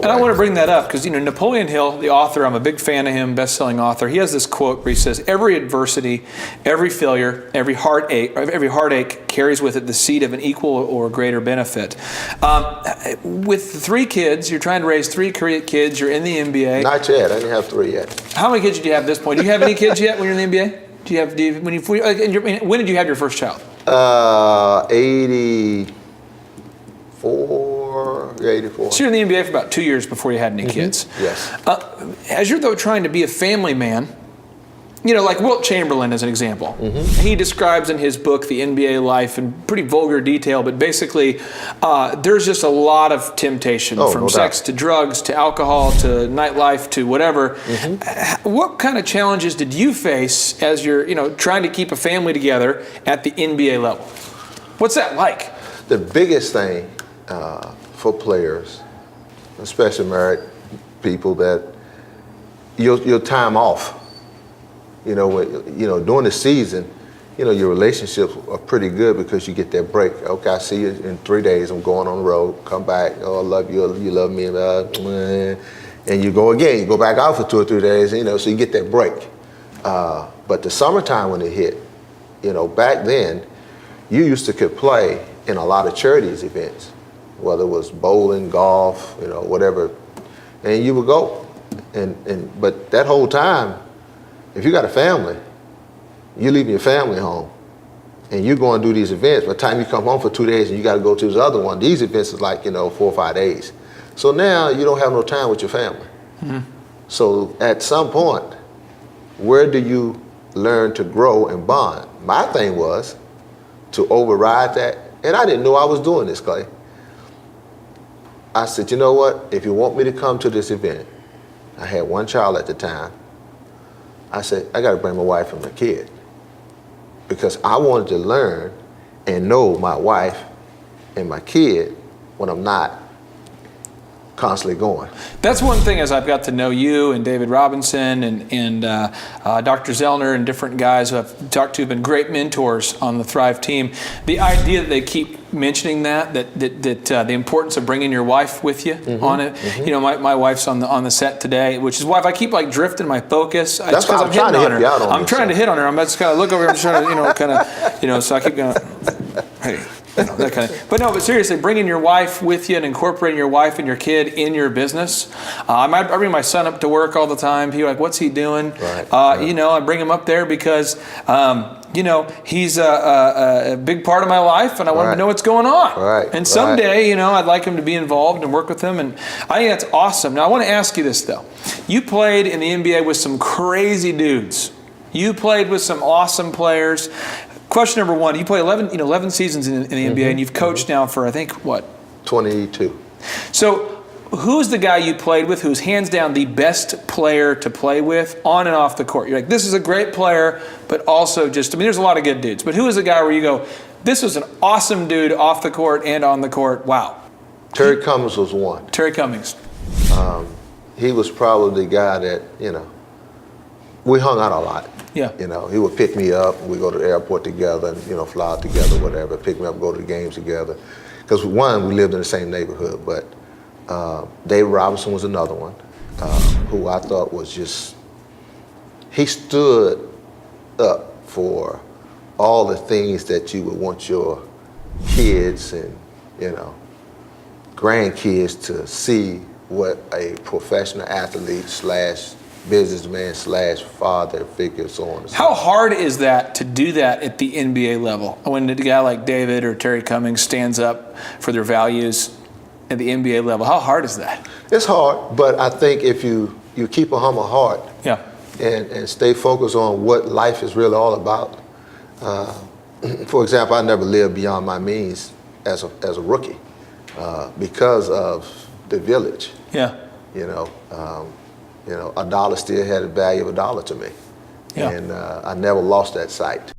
And I want to bring that up because, Napoleon Hill, the author, I'm a big fan of him, best-selling author. He has this quote where he says, every adversity, every failure, every heartache carries with it the seed of an equal or greater benefit. With 3 kids, you're trying to raise 3 kids, you're in the NBA. Not yet. I didn't have 3 yet. How many kids did you have at this point? Do you have any kids yet when you're in the NBA? When did you have your first child? 84. So you're in the NBA for about 2 years before you had any kids. Yes. As you're though trying to be a family man, like Wilt Chamberlain as an example. He describes in his book, The NBA Life, in pretty vulgar detail, but basically there's just a lot of temptation from sex to drugs to alcohol to nightlife to whatever. What kind of challenges did you face as you're trying to keep a family together at the NBA level? What's that like? The biggest thing for players, especially married people, that your time off. During the season, your relationships are pretty good because you get that break. Okay, I see you in 3 days. I'm going on the road. Come back. Oh, I love you. You love me. And you go again. You go back out for 2 or 3 days. So you get that break. But the summertime when it hit, back then, you used to could play in a lot of charities events, whether it was bowling, golf, whatever, and you would go. But that whole time, if you got a family, you leave your family home, and you go and do these events. By the time you come home for 2 days and you got to go to this other one, these events is like 4 or 5 days. So now you don't have no time with your family. So at some point, where do you learn to grow and bond? My thing was to override that. And I didn't know I was doing this, Clay. I said, you know what? If you want me to come to this event, I had 1 child at the time. I said, I got to bring my wife and my kid because I wanted to learn and know my wife and my kid when I'm not constantly going. That's one thing as I've got to know you and David Robinson and Dr. Zoellner and different guys who I've talked to have been great mentors on the Thrive team. The idea that they keep mentioning that the importance of bringing your wife with you on it. My wife's on the set today, which is why if I keep drifting my focus, it's because I'm hitting on her. I'm trying to hit on her. I'm just kind of look over here and trying to, so I keep going, hey. That kind of. But seriously, bringing your wife with you and incorporating your wife and your kid in your business. I bring my son up to work all the time. People are like, what's he doing? Right. I bring him up there because, he's a big part of my life and I want him to know what's going on. Right. And someday, I'd like him to be involved and work with him. And I think that's awesome. Now, I want to ask you this, though. You played in the NBA with some crazy dudes. You played with some awesome players. Question number 1, you play 11 seasons in the NBA, and you've coached now for, I think, what? 22. So who's the guy you played with who's hands down the best player to play with on and off the court? You're like, this is a great player, but also there's a lot of good dudes. But who is the guy where you go, this was an awesome dude off the court and on the court, wow. Terry Cummings was one. Terry Cummings. He was probably the guy that, we hung out a lot. Yeah. He would pick me up, we go to the airport together and, fly out together, whatever, pick me up, go to the games together. Because one, we lived in the same neighborhood, but Dave Robinson was another one who I thought was he stood up for all the things that you would want your kids and, grandkids to see what a professional athlete / businessman / father figure, so on and so forth. How hard is that to do that at the NBA level? When a guy like David or Terry Cummings stands up for their values at the NBA level, how hard is that? It's hard, but I think if you keep a humble heart and stay focused on what life is really all about. For example, I never lived beyond my means as a rookie because of the village. Yeah. A dollar still had the value of a dollar to me. Yeah. And I never lost that sight.